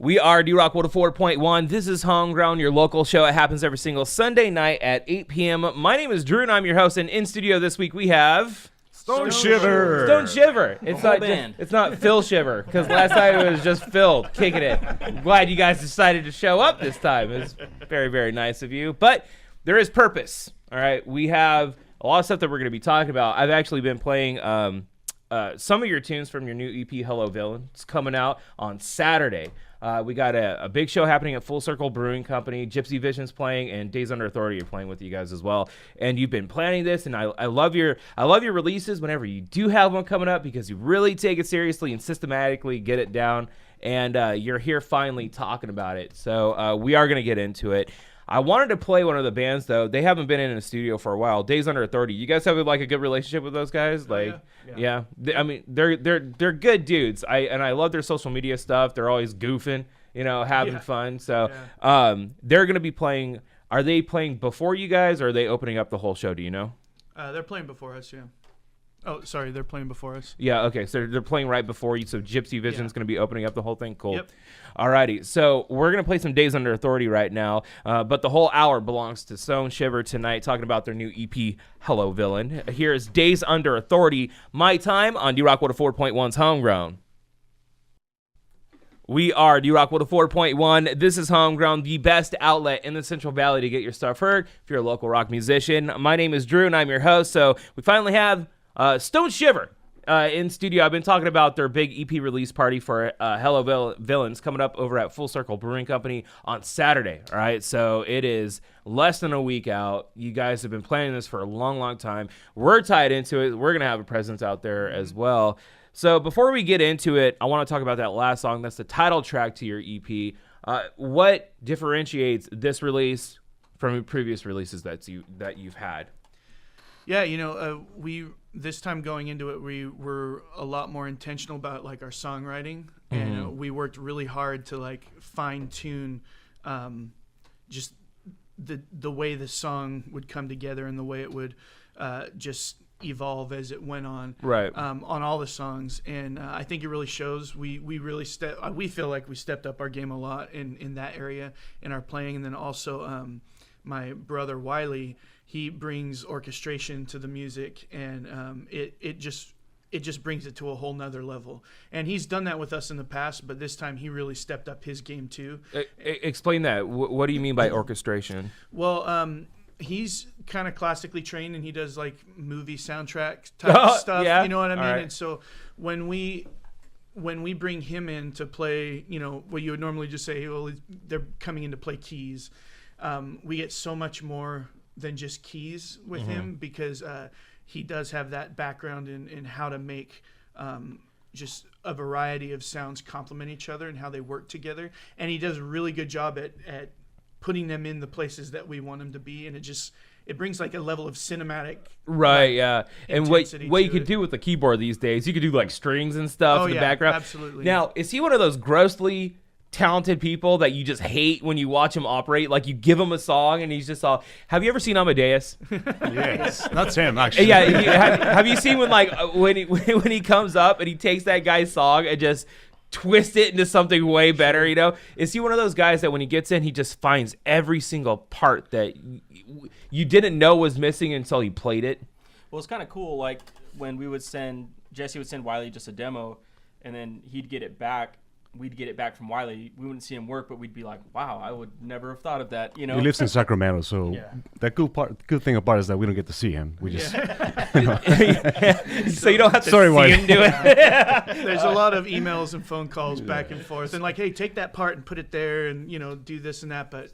We are D-Rock 104.1. This is Homegrown, your local show. It happens every single Sunday night at 8 p.m. My name is Drew, and I'm your host. And in studio this week, we have... Stoneshiver. Stoneshiver. It's not Phil Shiver, because last time it was just Phil kicking it. I'm glad you guys decided to show up this time. It's very, very nice of you. But there is purpose, all right? We have a lot of stuff that we're going to be talking about. I've actually been playing... some of your tunes from your new EP, Hello Villan. It's coming out on Saturday. We got a big show happening at Full Circle Brewing Company. Gypsy Vision's playing, and Days Under Authority are playing with you guys as well. And you've been planning this, and I love your releases whenever you do have one coming up, because you really take it seriously and systematically get it down. And you're here finally talking about it. So we are going to get into it. I wanted to play one of the bands, though. They haven't been in a studio for a while. Days Under Authority. You guys have like a good relationship with those guys? Yeah. I mean, they're good dudes. I love their social media stuff. They're always goofing, having fun. So they're gonna be playing. Are they playing before you guys, or are they opening up the whole show? Do you know? They're playing before us. Yeah. Oh, sorry, they're playing before us. Yeah, okay, so they're playing right before you, so Gypsy Vision's going to be opening up the whole thing? Cool. Yep. Alrighty, so we're going to play some Days Under Authority right now, but the whole hour belongs to Stoneshiver tonight, talking about their new EP, Hello Villan. Here's Days Under Authority, My Time on D-Rock 104.1's Homegrown. We are D-Rock 104.1. This is Homegrown, the best outlet in the Central Valley to get your stuff heard if you're a local rock musician. My name is Drew, and I'm your host, so we finally have... Stoneshiver in studio. I've been talking about their big EP release party for Hello Villains coming up over at Full Circle Brewing Company on Saturday. All right, so it is less than a week out. You guys have been planning this for a long, long time. We're tied into it. We're going to have a presence out there as well. So before we get into it, I want to talk about that last song. That's the title track to your EP. What differentiates this release from previous releases that you've had? Yeah, we this time going into it, we were a lot more intentional about like our songwriting, and we worked really hard to like fine tune just the way the song would come together and the way it would just evolve as it went on. Right. On all the songs, and I think it really shows. We really we feel like we stepped up our game a lot in that area in our playing, and then also my brother Wiley. He brings orchestration to the music, and it just brings it to a whole nother level. And he's done that with us in the past, but this time he really stepped up his game too. Explain that. What do you mean by orchestration? Well, he's kind of classically trained, and he does like movie soundtrack type stuff. Yeah. You know what I mean? Right. And so when we bring him in to play, what you would normally just say, well, they're coming in to play keys. We get so much more than just keys with him, because he does have that background in how to make just a variety of sounds complement each other and how they work together. And he does a really good job at putting them in the places that we want them to be. And it brings like a level of cinematic. Right, yeah. And what you could it. do with the keyboard these days, you could do like strings and stuff in the background. Absolutely. Now, is he one of those grossly talented people that you just hate when you watch him operate? Like, you give him a song and he's just all... Have you ever seen Amadeus? Yes, that's him actually. Yeah, have you seen when he comes up and he takes that guy's song and just twists it into something way better? Is he one of those guys that when he gets in, he just finds every single part that you didn't know was missing until he played it? Well, it's kind of cool. Like when Jesse would send Wiley just a demo, and then he'd get it back. We'd get it back from Wiley. We wouldn't see him work, but we'd be like, "Wow, I would never have thought of that." He lives in Sacramento, so that good thing about it is that we don't get to see him. We just, so you don't have to see him do it. There's a lot of emails and phone calls back and forth, and like, "Hey, take that part and put it there, and do this and that." But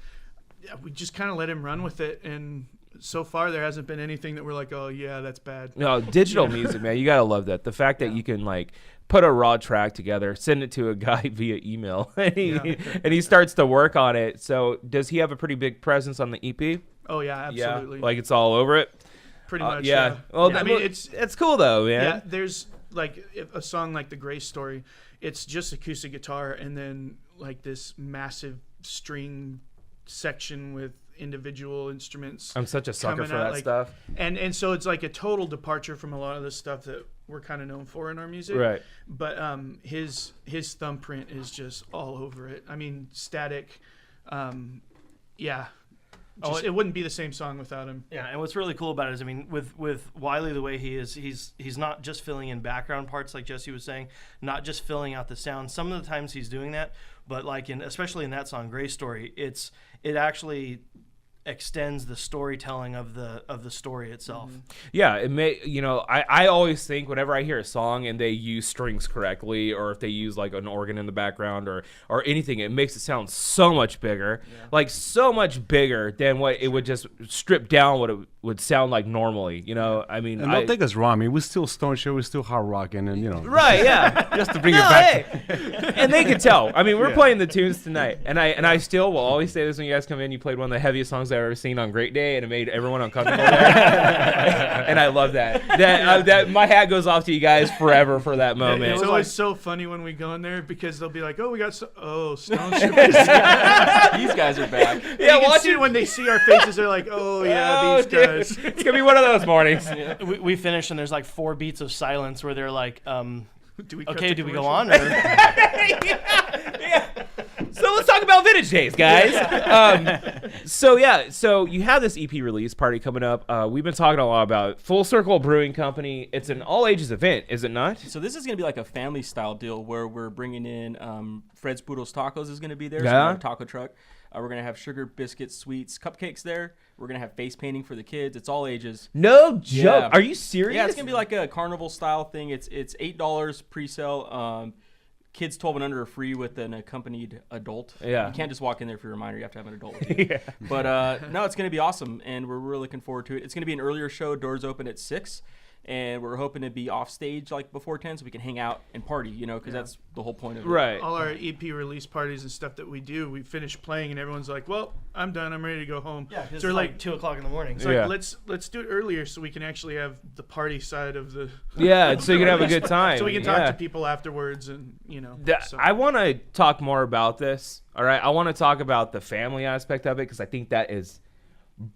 we just kind of let him run with it, and so far there hasn't been anything that we're like, "Oh yeah, that's bad." No, digital music, man, you gotta love that. The fact that you can like put a raw track together, send it to a guy via email, and he starts to work on it. So does he have a pretty big presence on the EP? Oh yeah, absolutely. Yeah, like it's all over it? Pretty much, yeah. Well, yeah. I mean, it's cool though, man. Yeah, there's like a song like The Grace Story. It's just acoustic guitar and then like this massive string section with individual instruments. I'm such a sucker for that like, stuff. And so it's like a total departure from a lot of the stuff we're kind of known for in our music. Right. But his thumbprint is just all over it. I mean, Static, yeah. It wouldn't be the same song without him. Yeah, and what's really cool about it is, I mean, with Wiley the way he is, he's not just filling in background parts like Jesse was saying, not just filling out the sound. Some of the times he's doing that, but like especially in that song Gray Story, it actually extends the storytelling of the story itself. Yeah, it may, I always think whenever I hear a song and they use strings correctly, or if they use like an organ in the background or anything, it makes it sound so much bigger, like so much bigger than what it would just strip down what it would sound like normally. I mean, and don't take us wrong. I mean, we're still Stoneshiver, we're still hard rocking, and right, yeah, just to bring it back. Hey. And they can tell. I mean, we're playing the tunes tonight, and I still will always say this when you guys come in. You played one of the heaviest songs I've ever seen on Great Day, and it made everyone uncomfortable there. And I love that. That my hat goes off to you guys forever for that moment. It's always so funny when we go in there because they'll be like, "Oh, we got Stoneshiver." These guys are back. Yeah, watching when they see our faces, they're like, "Oh yeah, these guys." It's gonna be one of those mornings. We finish and there's like 4 beats of silence where they're like, do we go on? Or? Yeah. So let's talk about Vintage Days, guys. So you have this EP release party coming up. We've been talking a lot about Full Circle Brewing Company. It's an all ages event, is it not? So this is going to be like a family style deal where we're bringing in Fred's Poodles Tacos is going to be there. So we have a taco truck. We're going to have sugar, biscuits, sweets, cupcakes there. We're going to have face painting for the kids. It's all ages. No joke. Yeah. Are you serious? Yeah, it's going to be like a carnival style thing. It's $8 pre-sale. Kids 12 and under are free with an accompanied adult. Yeah. You can't just walk in there for your minor. You have to have an adult with you. But no, it's going to be awesome, and we're really looking forward to it. It's going to be an earlier show. Doors open at 6. And we're hoping to be off stage like before 10 so we can hang out and party, because that's the whole point of it. Right. All our EP release parties and stuff that we do, we finish playing and everyone's like, "Well, I'm done. I'm ready to go home." Yeah, so we're like 2 o'clock in the morning. It's like, let's do it earlier so we can actually have the party side of the. Yeah, so you can have a good time. So we can talk to people afterwards, and So. I want to talk more about this. All right, I want to talk about the family aspect of it because I think that is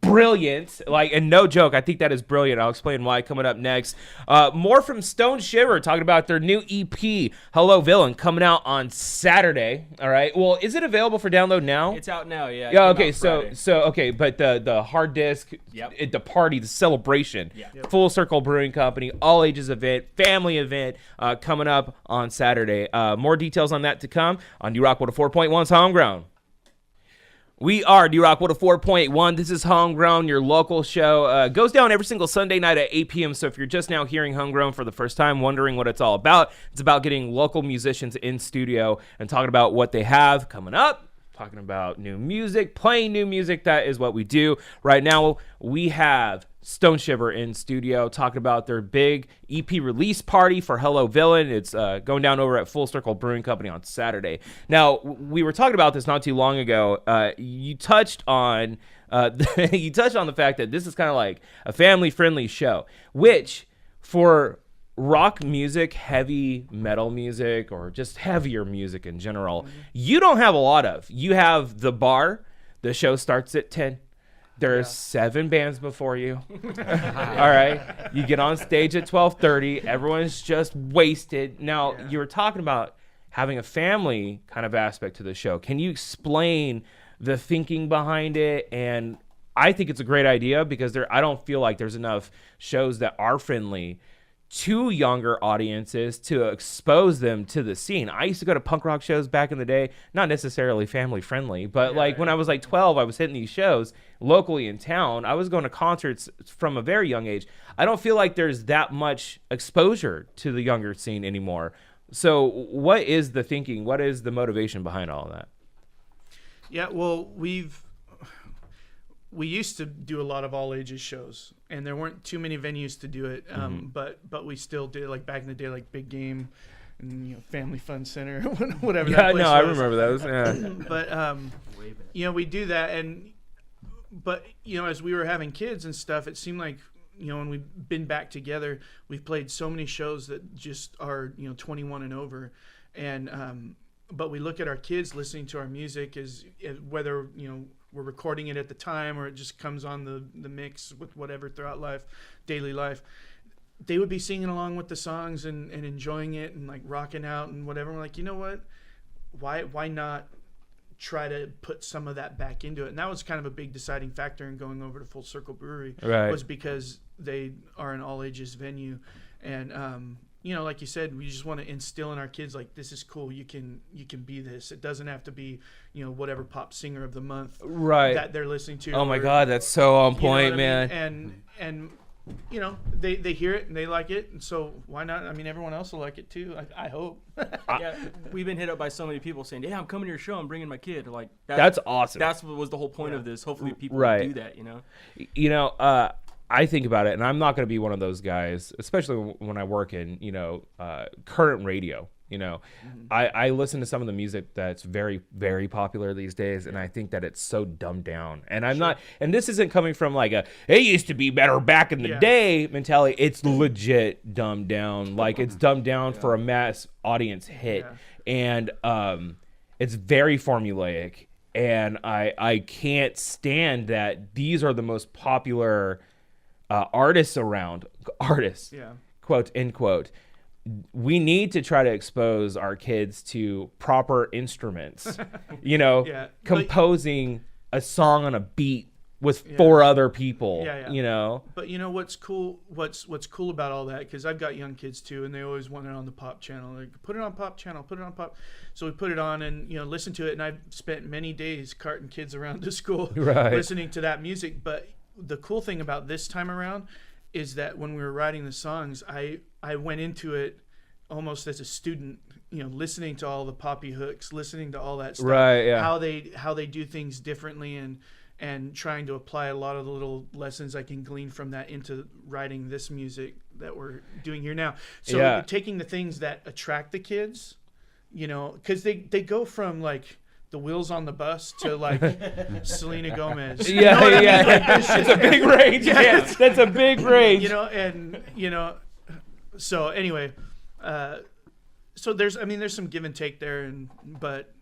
brilliant. And no joke, I think that is brilliant. I'll explain why coming up next. More from Stoneshiver talking about their new EP, Hello Villan, coming out on Saturday. All right. Well, is it available for download now? It's out now, yeah. Yeah. Okay. So okay, but the hard disc, the party, the celebration, Full Circle Brewing Company, all ages event, family event, coming up on Saturday. More details on that to come on D-Rock 4.1's Homegrown. We are D-Rock 4.1. This is Homegrown, your local show. Goes down every single Sunday night at 8 p.m. So if you're just now hearing Homegrown for the first time, wondering what it's all about, it's about getting local musicians in studio and talking about what they have coming up, talking about new music, playing new music. That is what we do. Right now, we have Stoneshiver in studio talking about their big EP release party for Hello Villan. It's going down over at Full Circle Brewing Company on Saturday. Now, we were talking about this not too long ago. You touched on the fact that this is kind of like a family-friendly show, which for rock music, heavy metal music, or just heavier music in general, you don't have a lot of. You have the bar. The show starts at 10. There's 7 bands before you. All right. You get on stage at 12:30. Everyone's just wasted. Now, you were talking about having a family kind of aspect to the show. Can you explain the thinking behind it? And I think it's a great idea because I don't feel like there's enough shows that are friendly to younger audiences to expose them to the scene. I used to go to punk rock shows back in the day, not necessarily family friendly, but when I was like 12, I was hitting these shows locally in town. I was going to concerts from a very young age. I don't feel like there's that much exposure to the younger scene anymore. So what is the thinking? What is the motivation behind all of that? Yeah, well, we used to do a lot of all ages shows, and there weren't too many venues to do it. But we still did, like back in the day, like Big Game and Family Fun Center, whatever. Yeah, that place I was. remember those. Yeah. But we do that, but as we were having kids and stuff, it seemed like when we've been back together, we've played so many shows that just are 21 and over, and but we look at our kids listening to our music as whether we're recording it at the time or it just comes on the mix with whatever throughout daily life. they would be singing along with the songs and enjoying it and like rocking out and whatever. We're like, you know what? Why not try to put some of that back into it? And that was kind of a big deciding factor in going over to Full Circle Brewery, was because they are an all ages venue. And, like you said, we just want to instill in our kids, like, this is cool. You can be this. It doesn't have to be, whatever pop singer of the month that they're listening to. Oh my God, that's so on point, man. And they hear it and they like it, and so why not? I mean, everyone else will like it too. I hope. Yeah, we've been hit up by so many people saying, "Yeah, I'm coming to your show. I'm bringing my kid." Like that's awesome. That's what was the whole point of this. Hopefully, people will do that. I think about it, and I'm not going to be one of those guys, especially when I work in current radio. I listen to some of the music that's very, very popular these days, and I think that it's so dumbed down. And I'm not, and this isn't coming from like it used to be better back in the day mentality. It's legit dumbed down. Like it's dumbed down for a mass audience hit. And it's very formulaic. And I can't stand that these are the most popular artists around. Artists, quote, end quote. We need to try to expose our kids to proper instruments, composing a song on a beat with 4 other people, But what's cool? What's cool about all that? Because I've got young kids too, and they always want it on the pop channel. Like, put it on pop channel, put it on pop. So we put it on and listen to it. And I've spent many days carting kids around to school listening to that music. But the cool thing about this time around is that when we were writing the songs, I went into it almost as a student, listening to all the poppy hooks, listening to all that stuff, how they do things differently, and trying to apply a lot of the little lessons I can glean from that into writing this music that we're doing here now. So taking the things that attract the kids, because they go from like the Wheels on the Bus to like Selena Gomez. It's a big range. That's a big range. So anyway, so there's some give and take there, but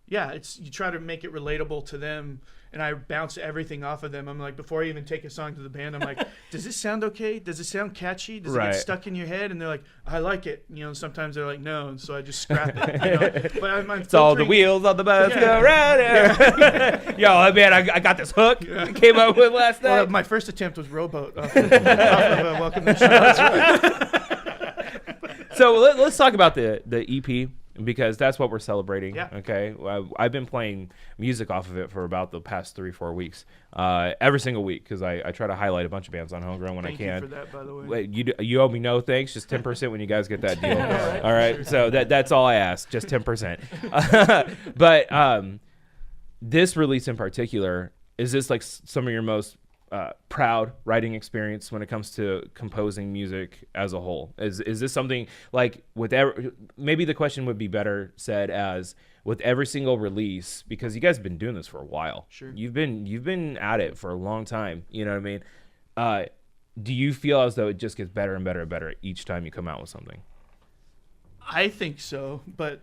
you try to make it relatable to them, and I bounce everything off of them. I'm like, before I even take a song to the band, I'm like, does this sound okay? Does it sound catchy? Does it get stuck in your head? And they're like, I like it. Sometimes they're like, no, and so I just scrap it. But I'm it's all the wheels on the bus go round. Yo, man, I got this hook I came up with last night. Well, my first attempt was Rowboat off of Welcome to the Show. That's right. So let's talk about the EP, because that's what we're celebrating. Okay, I've been playing music off of it for about the past 3-4 weeks, every single week, because I try to highlight a bunch of bands on Homegrown when I can. Thank you for that, by the way. You owe me no thanks, just 10% when you guys get that deal. All right, so that's all I ask, just 10%. But this release in particular, is this like some of your most proud writing experience when it comes to composing music as a whole? Is this something like maybe the question would be better said as with every single release, because you guys have been doing this for a while. Sure. You've been at it for a long time. You know what I mean? Do you feel as though it just gets better and better and better each time you come out with something? I think so, but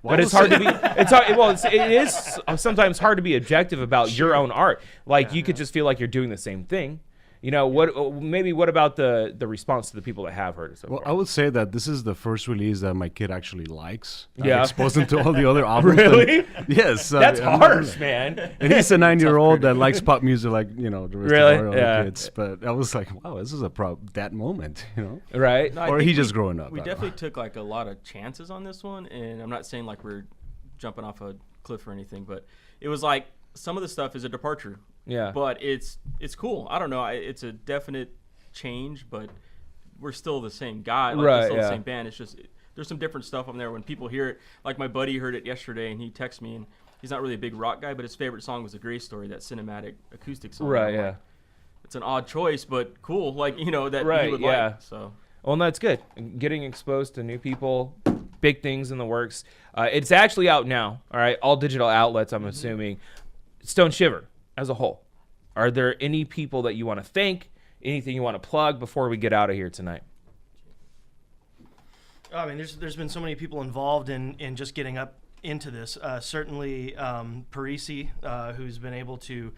it's hard to be. It is sometimes hard to be objective about your own art. Like you could just feel like you're doing the same thing. What about the response to the people that have heard it so far? I would say that this is the first release that my kid actually likes. I exposed him to all the other albums. Really? Yes. That's harsh, man. And he's a 9-year-old that likes pop music like, the rest of our other kids. But I was like, wow, this is that moment, Right? No, or he just growing up. We definitely took like a lot of chances on this one, and I'm not saying like we're jumping off a cliff or anything, but it was like some of the stuff is a departure. Yeah. But it's cool. I don't know. It's a definite change, but we're still the same guy. Like, we're still the same band. It's just there's some different stuff on there. When people hear it, like my buddy heard it yesterday, and he texted me, and he's not really a big rock guy, but his favorite song was the Gray Story, that cinematic acoustic song. Right, like, it's an odd choice, but cool. Like, that he would like. So. Well, that's good. Getting exposed to new people, big things in the works. It's actually out now, all right? All digital outlets, I'm assuming. Stoneshiver. As a whole, are there any people that you want to thank, anything you want to plug before we get out of here tonight? I mean, there's been so many people involved in just getting up into this. Certainly, Parisi, who's been able to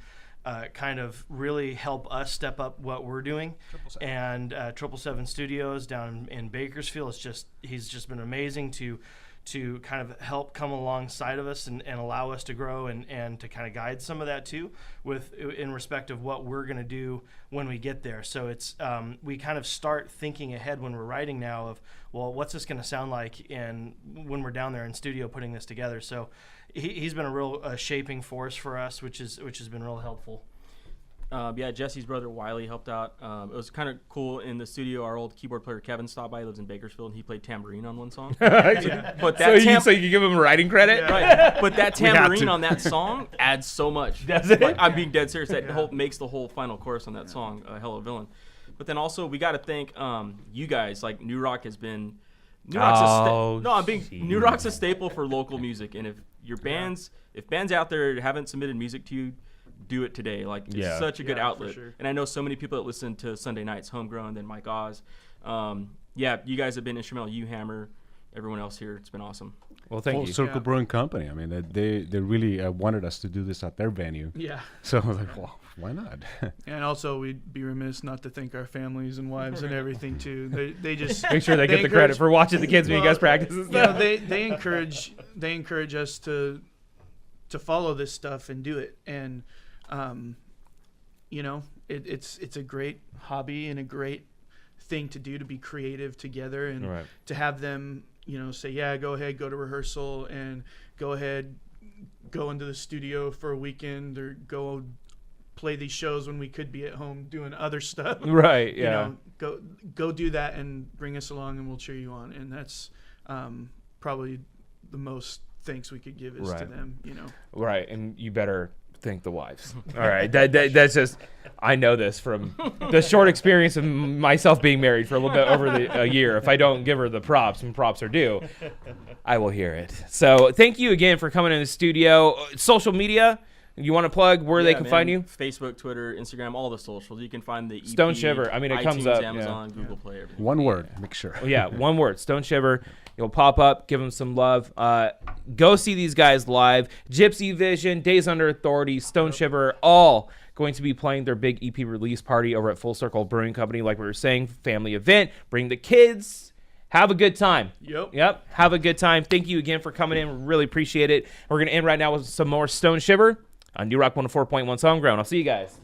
kind of really help us step up what we're doing. 777. And 777 Studios down in Bakersfield, he's just been amazing to kind of help come alongside of us and allow us to grow and to kind of guide some of that too, in respect of what we're going to do when we get there. So it's we kind of start thinking ahead when we're writing now of, well, what's this going to sound like when we're down there in studio putting this together. So he's been a real shaping force for us, which has been real helpful. Jesse's brother Wiley helped out. It was kind of cool in the studio. Our old keyboard player Kevin stopped by. He lives in Bakersfield, and he played tambourine on one song. But that so you can give him writing credit, right? But that tambourine on that song adds so much. Does it? Like, I'm being dead serious. That makes the whole final chorus on that song, "Hello Villan." But then also we got to thank you guys. Like New Rock has been. New Rock's a staple for local music, and if your bands, if bands out there haven't submitted music to you, do it today. Like it's such a good outlet. Sure. And I know so many people that listen to Sunday Nights, Homegrown, then Mike Oz. You guys have been instrumental. You, Hammer, everyone else here. It's been awesome. Well, thank you. Full Circle Brewing Company. I mean, they really wanted us to do this at their venue. Yeah. So I was like, well, why not? And also, we'd be remiss not to thank our families and wives and everything too. They just make sure they get the credit for watching the kids when you guys practice and stuff. They encourage us to follow this stuff and do it. And it's a great hobby and a great thing to do, to be creative together and to have them, say, yeah, go ahead, go to rehearsal and go ahead, go into the studio for a weekend or go play these shows when we could be at home doing other stuff. Right. Yeah. Go do that and bring us along and we'll cheer you on. And that's probably the most thanks we could give is to them, Right. And you better thank the wives. All right. That's just, I know this from the short experience of myself being married for a little bit over a year. If I don't give her the props, and props are due, I will hear it. So thank you again for coming in the studio. Social media, you want to plug where they can find you? Facebook, Twitter, Instagram, all the socials. You can find the EP, Stoneshiver. I mean, it iTunes, comes up. Amazon, Google Play, everything. One word, make sure. One word, Stoneshiver. You'll pop up, give them some love. Go see these guys live. Gypsy Vision, Days Under Authority, Stoneshiver, all going to be playing their big EP release party over at Full Circle Brewing Company. Like we were saying, family event. Bring the kids. Have a good time. Yep. Have a good time. Thank you again for coming in. We really appreciate it. We're going to end right now with some more Stoneshiver on New Rock 104.1 Homegrown. I'll see you guys.